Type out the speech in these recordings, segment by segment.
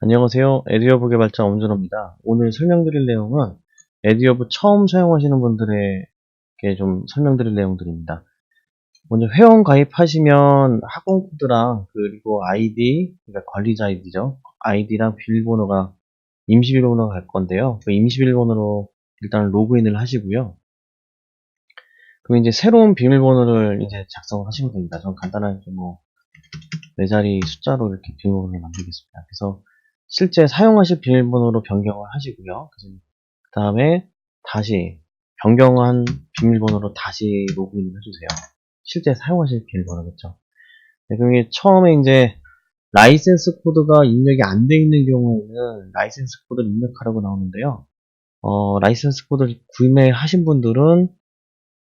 안녕하세요. 에듀어브 개발자 엄준호입니다. 오늘 설명드릴 내용은 에듀어브 처음 사용하시는 분들에게 좀 설명드릴 내용들입니다. 먼저 회원 가입하시면 학원 코드랑 그리고 아이디, 그러니까 관리자 아이디죠. 아이디랑 비밀번호가 임시 비밀번호가 갈 건데요. 그 임시 비밀번호로 일단 로그인을 하시고요. 그럼 이제 새로운 비밀번호를 이제 작성을 하시면 됩니다. 전 간단하게 뭐 4자리 숫자로 이렇게 비밀번호를 만들겠습니다. 그래서 실제 사용하실 비밀번호로 변경을 하시고요. 그 다음에 다시 변경한 비밀번호로 다시 로그인을 해주세요. 실제 사용하실 비밀번호겠죠. 네, 그게 처음에 이제 라이센스 코드가 입력이 안 돼 있는 경우에는 라이센스 코드를 입력하라고 나오는데요. 라이센스 코드를 구매하신 분들은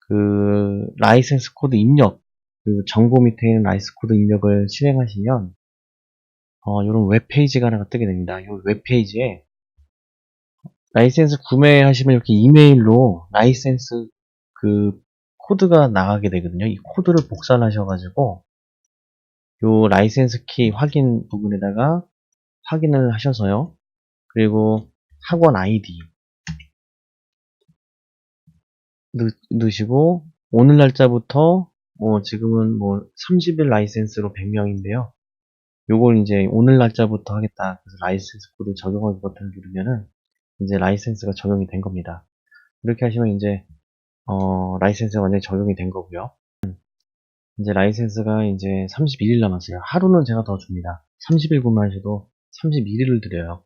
그 라이센스 코드 입력, 그 정보 밑에 있는 라이센스 코드 입력을 실행하시면 이런 웹페이지가 하나가 뜨게 됩니다. 이 웹페이지에 라이센스 구매하시면 이렇게 이메일로 라이센스 그 코드가 나가게 되거든요. 이 코드를 복사를 하셔가지고 요 라이센스 키 확인 부분에다가 확인을 하셔서요. 그리고 학원 아이디 넣으시고 오늘 날짜부터 지금은 30일 라이센스로 100명인데요. 요걸 이제 오늘 날짜부터 하겠다. 그래서 라이센스 코드 적용하기 버튼을 누르면은 이제 라이센스가 적용이 된 겁니다. 이렇게 하시면 이제 라이센스가 완전히 적용이 된 거고요. 이제 라이센스가 이제 31일 남았어요. 하루는 제가 더 줍니다. 30일 구매하셔도 31일을 드려요.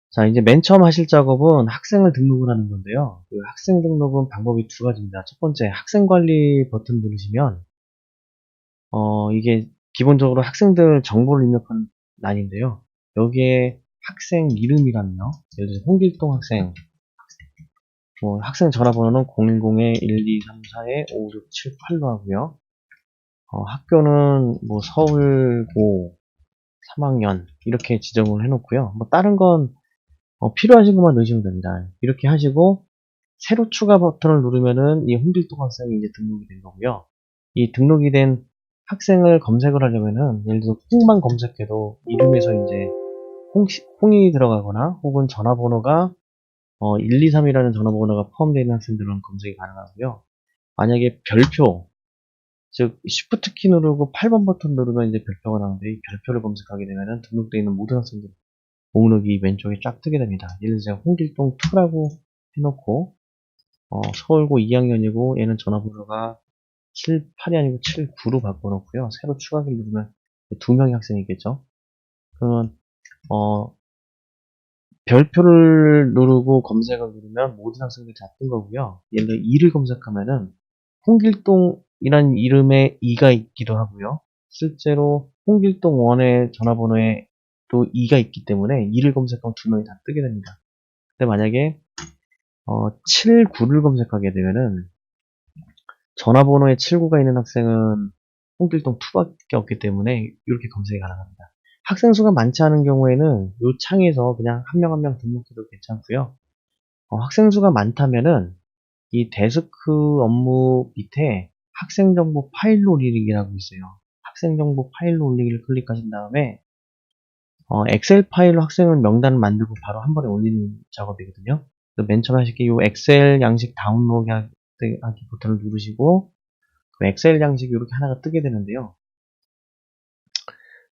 자, 이제 맨 처음 하실 작업은 학생을 등록을 하는 건데요. 그 학생 등록은 방법이 두 가지입니다. 첫 번째, 학생 관리 버튼 누르시면 이게 기본적으로 학생들 정보를 입력하는 란인데요. 여기에 학생 이름이라면요. 예를 들어서 홍길동 학생, 학생 전화번호는 010-1234-5678로 하고요. 학교는 서울고 3학년 이렇게 지정을 해놓고요. 다른 건 필요하신 것만 넣으시면 됩니다. 이렇게 하시고 새로 추가 버튼을 누르면은 이 홍길동 학생이 이제 등록이 된 거고요. 이 등록이 된 학생을 검색을 하려면은 예를 들어서 홍만 검색해도 이름에서 이제 홍이 들어가거나 혹은 전화번호가 123이라는 전화번호가 포함되어 있는 학생들은 검색이 가능하고요. 만약에 별표, 즉 Shift 키 누르고 8번 버튼 누르면 이제 별표가 나오는데 이 별표를 검색하게 되면은 등록되어 있는 모든 학생들 목록이 왼쪽에 쫙 뜨게 됩니다. 예를 들어서 홍길동 2라고 해놓고 서울고 2학년이고 얘는 전화번호가 78이 아니고 79로 바꿔놓고요. 새로 추가기를 누르면 2명의 학생이 있겠죠. 그러면 별표를 누르고 검색을 누르면 모든 학생들이 다 뜬 거고요. 예를 들어 2를 검색하면은 홍길동이라는 이름에 2가 있기도 하고요. 실제로 홍길동 1의 전화번호에 또 2가 있기 때문에 2를 검색하면 2명이 다 뜨게 됩니다. 근데 만약에 7, 9를 검색하게 되면은 전화번호에 7, 9가 있는 학생은 홍길동 2밖에 없기 때문에 이렇게 검색이 가능합니다. 학생 수가 많지 않은 경우에는 이 창에서 그냥 한 명 한 명 등록해도 괜찮고요. 학생 수가 많다면은 이 데스크 업무 밑에 학생 정보 파일로 올리기라고 있어요. 학생 정보 파일로 올리기를 클릭하신 다음에 엑셀 파일로 학생을 명단을 만들고 바로 한 번에 올리는 작업이거든요. 맨 처음에 하실 게 이 엑셀 양식 다운로드 하기 버튼을 누르시고 그 엑셀 양식이 이렇게 하나가 뜨게 되는데요.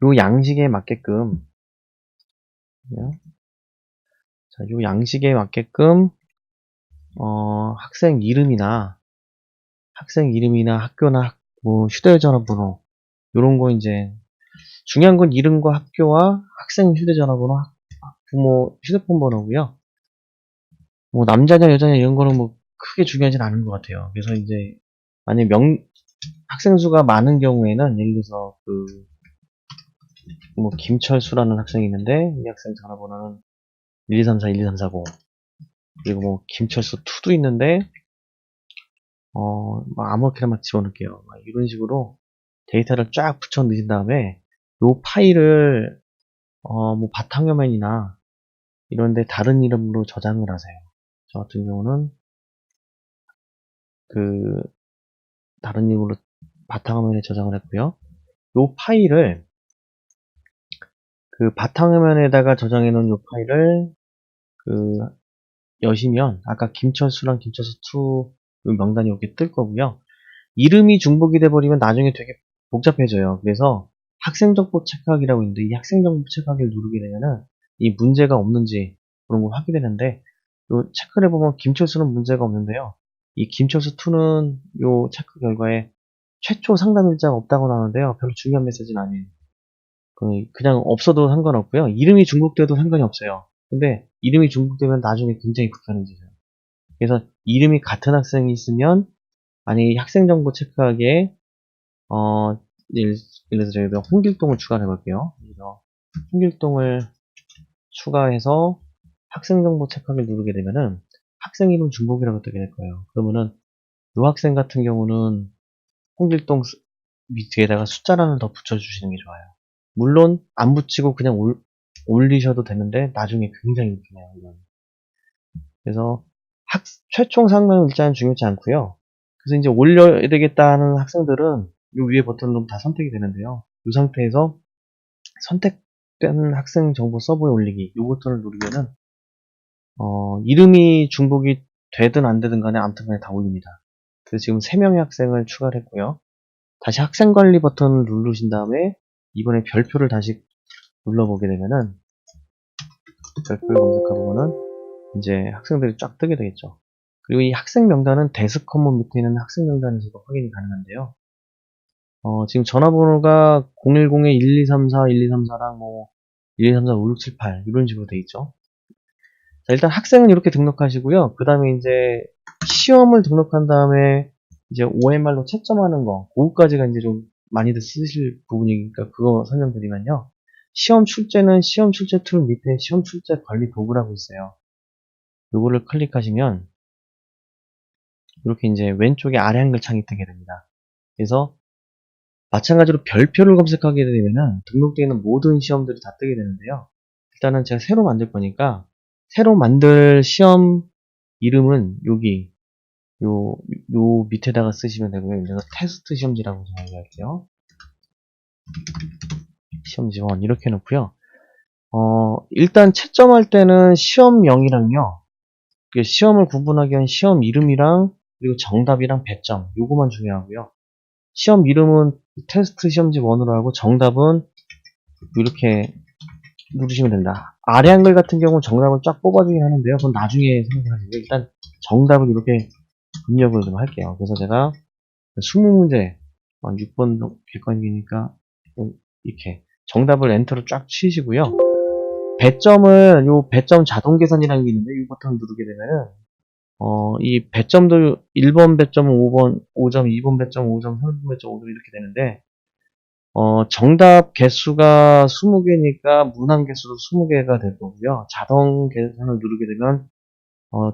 이 양식에 맞게끔 자, 이 양식에 맞게끔 학생 이름이나 학교나 휴대전화번호 이런 거 이제 중요한 건 이름과 학교와 학생 휴대전화번호, 부모 휴대폰 번호고요. 남자냐 여자냐 이런 거는 크게 중요하진 않은 것 같아요. 그래서 이제 만약 학생 수가 많은 경우에는 예를 들어서 김철수라는 학생이 있는데 이 학생 전화번호는 1234 12340 그리고 김철수 2도 있는데 아무렇게나 막 집어넣을게요. 이런 식으로 데이터를 쫙 붙여 넣으신 다음에 이 파일을 바탕화면이나 이런데 다른 이름으로 저장을 하세요. 저 같은 경우는 그 다른 이름으로 바탕화면에 저장을 했고요. 이 파일을 그 바탕화면에다가 저장해 놓은 이 파일을 그 여시면 아까 김철수랑 김철수2 명단이 이렇게 뜰 거고요. 이름이 중복이 돼버리면 나중에 되게 복잡해져요. 그래서 학생정보 체크하기라고 있는데 이 학생정보 체크하기를 누르게 되면은 이 문제가 없는지 그런 걸 확인되는데 요 체크를 해보면 김철수는 문제가 없는데요. 이 김철수2는 요 체크 결과에 최초 상담 일자가 없다고 나오는데요. 별로 중요한 메시지는 아니에요. 그냥 없어도 상관없고요. 이름이 중복돼도 상관이 없어요. 근데 이름이 중복되면 나중에 굉장히 불편해져요. 그래서 이름이 같은 학생이 있으면 만약에 학생정보 체크하기에 예를 들어서 저희가 홍길동을 추가해 볼게요. 그래서 홍길동을 추가해서 학생정보 체크하기를 누르게 되면은 학생 이름 중복이라고 뜨게 될 거예요. 그러면은 이 학생 같은 경우는 홍길동 밑에다가 숫자를 더 붙여주시는 게 좋아요. 물론 안 붙이고 그냥 올리셔도 되는데 나중에 굉장히 불편해요. 이건. 그래서 최총 상담 일자는 중요치 않고요. 그래서 이제 올려야 되겠다 하는 학생들은 이 위에 버튼을 누르면 다 선택이 되는데요. 이 상태에서 선택된 학생 정보 서버에 올리기 이 버튼을 누르면은 이름이 중복이 되든 안 되든 간에 아무튼 간에 다 올립니다. 그래서 지금 3명의 학생을 추가를 했고요. 다시 학생 관리 버튼을 누르신 다음에 이번에 별표를 다시 눌러보게 되면은 별표를 검색해보면은 이제 학생들이 쫙 뜨게 되겠죠. 그리고 이 학생 명단은 데스커먼 밑에 있는 학생 명단에서도 확인이 가능한데요. 지금 전화번호가 010-1234, 1234랑 뭐 1234, 5678 이런 식으로 돼 있죠. 자, 일단 학생은 이렇게 등록하시고요. 그 다음에 이제 시험을 등록한 다음에 이제 OMR로 채점하는 거, 그거까지가 이제 좀 많이들 쓰실 부분이니까 그거 설명드리면요. 시험 출제는 시험 출제 툴 밑에 시험 출제 관리 도구라고 있어요. 요거를 클릭하시면 이렇게 이제 왼쪽에 아래 한글 창이 뜨게 됩니다. 그래서 마찬가지로 별표를 검색하게 되면은 등록되어 있는 모든 시험들이 다 뜨게 되는데요. 일단은 제가 새로 만들 거니까 새로 만들 시험 이름은 여기 요 밑에다가 쓰시면 되고요. 예를 들어서 테스트 시험지라고 정의할게요. 시험지 1 이렇게 해놓고요. 일단 채점할 때는 시험명이랑요. 시험을 구분하기 위한 시험 이름이랑 그리고 정답이랑 배점 요거만 중요하고요. 시험 이름은 테스트 시험지 1으로 하고 정답은 이렇게 누르시면 된다. 아래 한글 같은 경우는 정답을 쫙 뽑아주긴 하는데요. 그건 나중에 생각하시고요. 일단 정답을 이렇게 입력을 좀 할게요. 그래서 제가 20문제 6번 객관식이니까 이렇게 정답을 엔터를 쫙 치시고요. 배점은 요 배점 자동 계산이라는 게 있는데 이 버튼을 누르게 되면은 이 배점도 1번 배점은 5점, 2번 배점 5점, 3번 배점 5점 이렇게 되는데 정답 개수가 20개니까 문항 개수도 20개가 될 거고요. 자동 계산을 누르게 되면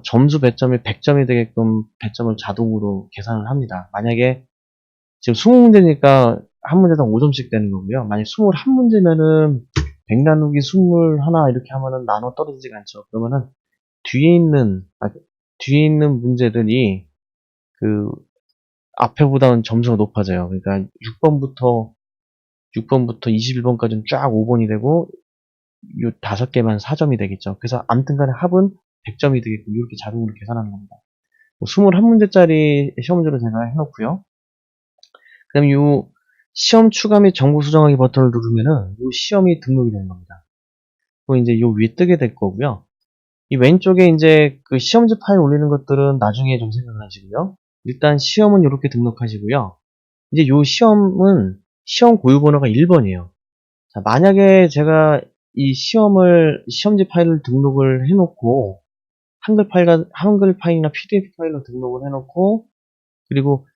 점수 배점이 100점이 되게끔 배점을 자동으로 계산을 합니다. 만약에 지금 20문제니까 한 문제당 5점씩 되는 거고요. 만약 21문제면은 100 나누기 21 이렇게 하면은 나눠 떨어지지가 않죠. 그러면은 뒤에 있는 문제들이 그 앞에보다는 점수가 높아져요. 그러니까 6번부터 21번까지는 쫙 5번이 되고 요 5개만 4점이 되겠죠. 그래서 아무튼 간에 합은 100점이 되게끔 이렇게 자동으로 계산하는 겁니다. 21문제짜리 시험지로 제가 해놓고요. 그 다음에 요 시험 추가 및 정보 수정하기 버튼을 누르면은 요 시험이 등록이 되는 겁니다. 그리고 이제 요 위에 뜨게 될 거고요. 이 왼쪽에 이제 그 시험지 파일 올리는 것들은 나중에 좀 생각을 하시고요. 일단 시험은 이렇게 등록하시고요. 이제 요 시험은 시험 고유 번호가 1번이에요. 자, 만약에 제가 이 시험지 파일을 등록을 해놓고 한글 파일이나 PDF 파일로 등록을 해놓고 그리고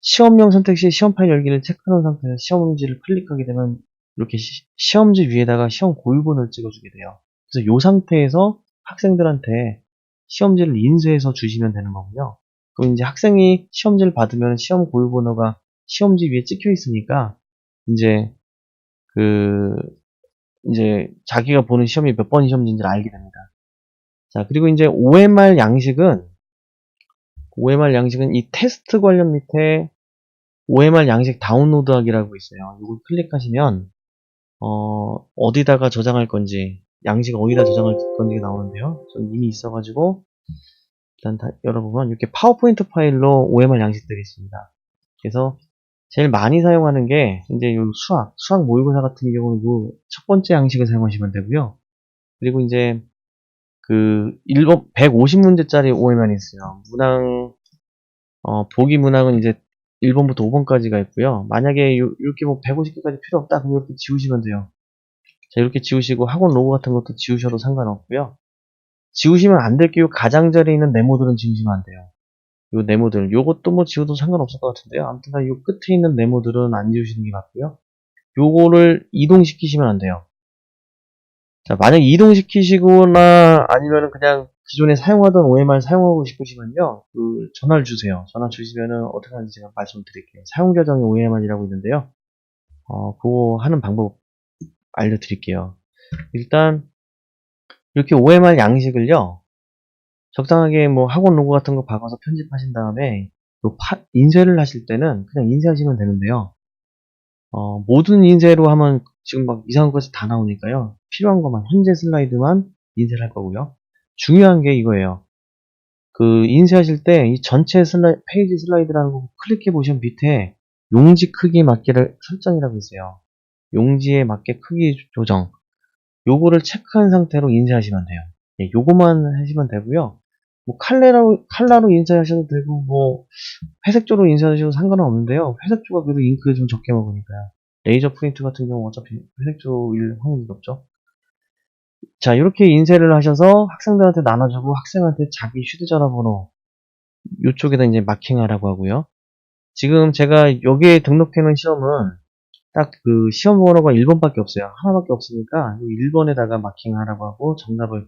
시험명 선택 시 시험 파일 열기를 체크한 상태에서 시험지를 클릭하게 되면 이렇게 시험지 위에다가 시험 고유번호를 찍어주게 돼요. 그래서 이 상태에서 학생들한테 시험지를 인쇄해서 주시면 되는 거고요. 그럼 이제 학생이 시험지를 받으면 시험 고유번호가 시험지 위에 찍혀 있으니까 이제 이제 자기가 보는 시험이 몇 번 시험지인지를 알게 됩니다. 자, 그리고 이제 OMR 양식은 이 테스트 관련 밑에 OMR 양식 다운로드하기라고 있어요. 이걸 클릭하시면 어디다가 저장할 건지, 양식 어디다 저장할 건지가 나오는데요. 전 이미 있어가지고, 일단 다 열어보면 이렇게 파워포인트 파일로 OMR 양식들이 있습니다. 그래서 제일 많이 사용하는 게 이제 요 수학 모의고사 같은 경우는 요 첫 번째 양식을 사용하시면 되고요. 그리고 이제 그 150문제짜리 OMR이 있어요. 보기 문항은 이제 1번부터 5번까지가 있고요. 만약에 이렇게 뭐 150개까지 필요 없다, 그럼 이렇게 지우시면 돼요. 자, 이렇게 지우시고 학원 로고 같은 것도 지우셔도 상관없고요. 지우시면 안 될 게 요 가장자리에 있는 네모들은 지우시면 안 돼요. 요 네모들, 요것도 뭐 지워도 상관없을 것 같은데요. 아무튼 요 끝에 있는 네모들은 안 지우시는 게 맞고요. 요거를 이동시키시면 안 돼요. 자, 만약 이동시키시거나 아니면은 그냥 기존에 사용하던 OMR 사용하고 싶으시면요, 그 전화를 주세요. 전화 주시면은 어떻게 하는지 제가 말씀드릴게요. 사용 계정이 OMR이라고 있는데요. 그거 하는 방법 알려드릴게요. 일단 이렇게 OMR 양식을요, 적당하게 뭐 학원 로고 같은 거 박아서 편집하신 다음에 인쇄를 하실 때는 그냥 인쇄하시면 되는데요. 모든 인쇄로 하면 지금 막 이상한 것이 다 나오니까요. 필요한 것만, 현재 슬라이드만 인쇄를 할 거고요. 중요한 게 이거예요. 그 인쇄하실 때 이 전체 페이지 슬라이드라는 거 클릭해 보시면 밑에 용지 크기 맞게를 설정이라고 있어요. 용지에 맞게 크기 조정. 요거를 체크한 상태로 인쇄하시면 돼요. 예, 요거만 하시면 되고요. 뭐 칼라로 인쇄하셔도 되고 뭐 회색조로 인쇄하셔도 상관은 없는데요. 회색조가 그래도 잉크 좀 적게 먹으니까요. 레이저 프린트 같은 경우 어차피 회색조일 확률이 높죠. 자, 이렇게 인쇄를 하셔서 학생들한테 나눠주고 학생한테 자기 휴대전화 번호 이쪽에다 이제 마킹하라고 하고요. 지금 제가 여기에 등록해 놓은 시험은 딱 그 시험 번호가 1번밖에 없어요. 하나밖에 없으니까 1번에다가 마킹하라고 하고 정답을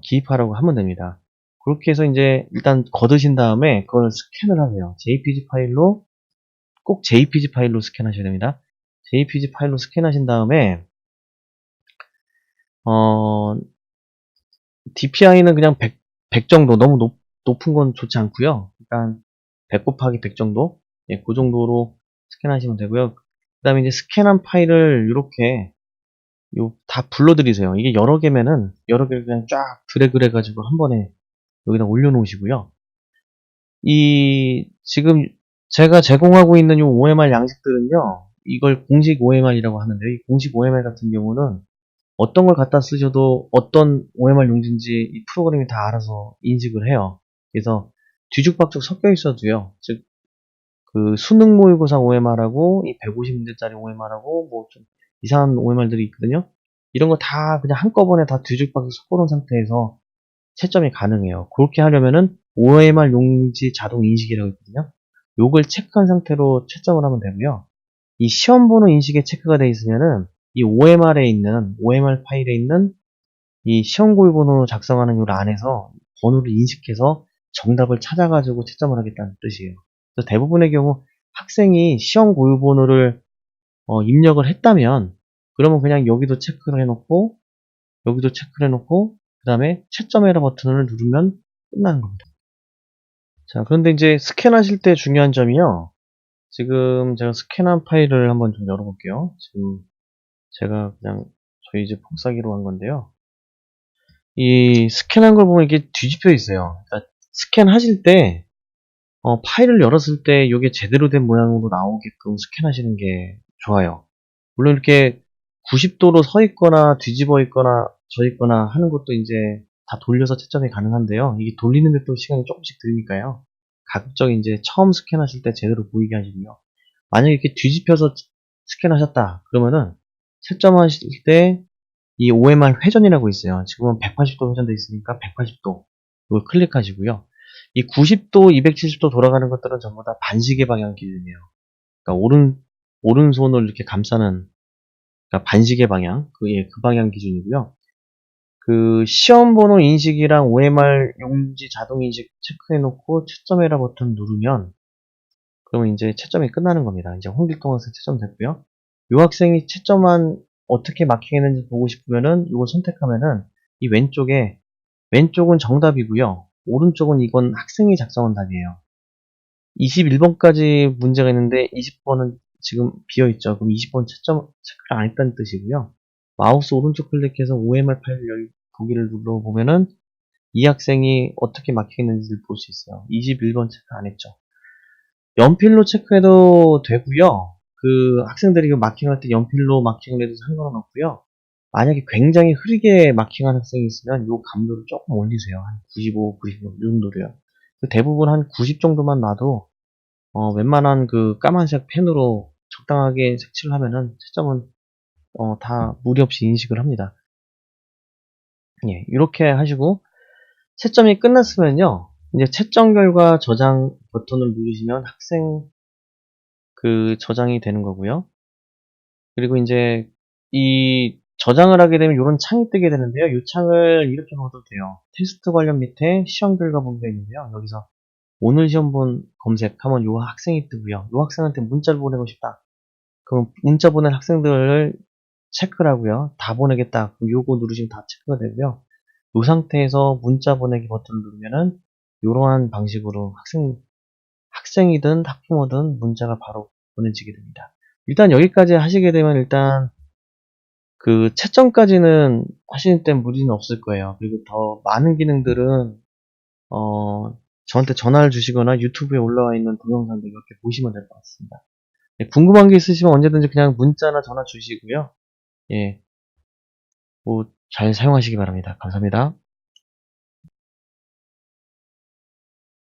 기입하라고 하면 됩니다. 그렇게 해서 이제 일단 거두신 다음에 그걸 스캔을 하세요. JPG 파일로, 꼭 JPG 파일로 스캔하셔야 됩니다. JPG 파일로 스캔하신 다음에 DPI는 그냥 100 정도, 너무 높은 건 좋지 않고요. 일단 100 곱하기 100 정도, 예, 그 정도로 스캔하시면 되고요. 그 다음에 이제 스캔한 파일을 이렇게 다 불러들이세요. 이게 여러 개면은 여러 개를 그냥 쫙 드래그를 해가지고 한 번에 여기다 올려놓으시고요. 지금 제가 제공하고 있는 이 OMR 양식들은요, 이걸 공식 OMR이라고 하는데요. 이 공식 OMR 같은 경우는 어떤 걸 갖다 쓰셔도 어떤 OMR 용지인지 이 프로그램이 다 알아서 인식을 해요. 그래서 뒤죽박죽 섞여 있어도요. 즉, 그 수능 모의고사 OMR하고 이 150문제짜리 OMR하고 뭐 좀 이상한 OMR들이 있거든요. 이런 거 다 그냥 한꺼번에 다 뒤죽박죽 섞어놓은 상태에서 채점이 가능해요. 그렇게 하려면은 OMR 용지 자동 인식이라고 있거든요. 요걸 체크한 상태로 채점을 하면 되고요. 이 시험 번호 인식에 체크가 되어 있으면은 이 OMR 파일에 있는 이 시험 고유 번호 작성하는 요 란에서 번호를 인식해서 정답을 찾아가지고 채점을 하겠다는 뜻이에요. 그래서 대부분의 경우 학생이 시험 고유 번호를 입력을 했다면 그러면 그냥 여기도 체크를 해놓고 여기도 체크를 해놓고 그 다음에 채점해라 버튼을 누르면 끝나는 겁니다. 자, 그런데 이제 스캔하실 때 중요한 점이요. 지금 제가 스캔한 파일을 한번 좀 열어볼게요. 지금 제가 그냥 저희 집 복사기로 한 건데요. 이 스캔한 걸 보면 이게 뒤집혀 있어요. 그러니까 스캔하실 때 파일을 열었을 때 이게 제대로 된 모양으로 나오게끔 스캔하시는 게 좋아요. 물론 이렇게 90도로 서 있거나 뒤집어 있거나 져 있거나 하는 것도 이제 다 돌려서 채점이 가능한데요. 이게 돌리는데 또 시간이 조금씩 들니까요. 가급적 이제 처음 스캔하실 때 제대로 보이게 하시고요. 만약에 이렇게 뒤집혀서 스캔하셨다 그러면은 채점하실 때 이 OMR 회전이라고 있어요. 지금은 180도 회전되어 있으니까 180도 이걸 클릭하시고요. 이 90도, 270도 돌아가는 것들은 전부 다 반시계 방향 기준이에요. 그러니까 오른손을 이렇게 감싸는, 그러니까 반시계 방향, 그 방향 기준이고요. 그 시험 번호 인식이랑 OMR 용지 자동 인식 체크해놓고 채점해라 버튼 누르면 그러면 이제 채점이 끝나는 겁니다. 이제 홍길동 학생 채점 됐고요. 이 학생이 채점한 어떻게 마킹했는지 보고 싶으면은 이걸 선택하면은 이 왼쪽은 정답이고요. 오른쪽은 이건 학생이 작성한 답이에요. 21번까지 문제가 있는데 20번은 지금 비어있죠. 그럼 20번 채점 체크를 안 했다는 뜻이고요. 마우스 오른쪽 클릭해서 OMR 파일 보기를 눌러보면은 이 학생이 어떻게 마킹했는지를 볼 수 있어요. 21번 체크 안 했죠. 연필로 체크해도 되고요. 그 학생들이 그 마킹할 때 연필로 마킹을 해도 상관은 없고요. 만약에 굉장히 흐리게 마킹한 학생이 있으면 요 감도를 조금 올리세요. 한 95, 95 이 정도로요. 대부분 한 90 정도만 놔도 웬만한 그 까만색 펜으로 적당하게 색칠을 하면은 채점은 다 무리 없이 인식을 합니다. 예, 이렇게 하시고 채점이 끝났으면요. 이제 채점 결과 저장 버튼을 누르시면 학생 그 저장이 되는 거고요. 그리고 이제 이 저장을 하게 되면 이런 창이 뜨게 되는데요. 이 창을 이렇게 넣어도 돼요. 테스트 관련 밑에 시험 결과 보기가 있는데요. 여기서 오늘 시험 본 검색하면 이 학생이 뜨고요. 이 학생한테 문자를 보내고 싶다. 그럼 문자 보낸 학생들을 체크를 하고요. 다 보내겠다. 그럼 요거 누르시면 다 체크가 되고요. 이 상태에서 문자 보내기 버튼을 누르면은 이러한 방식으로 학생이든 학부모든 문자가 바로 보내지게 됩니다. 일단 여기까지 하시게 되면 일단 그 채점까지는 하시는 때 무리는 없을 거예요. 그리고 더 많은 기능들은 저한테 전화를 주시거나 유튜브에 올라와 있는 동영상들 이렇게 보시면 될 것 같습니다. 예, 궁금한 게 있으시면 언제든지 그냥 문자나 전화 주시고요. 예, 뭐 잘 사용하시기 바랍니다. 감사합니다.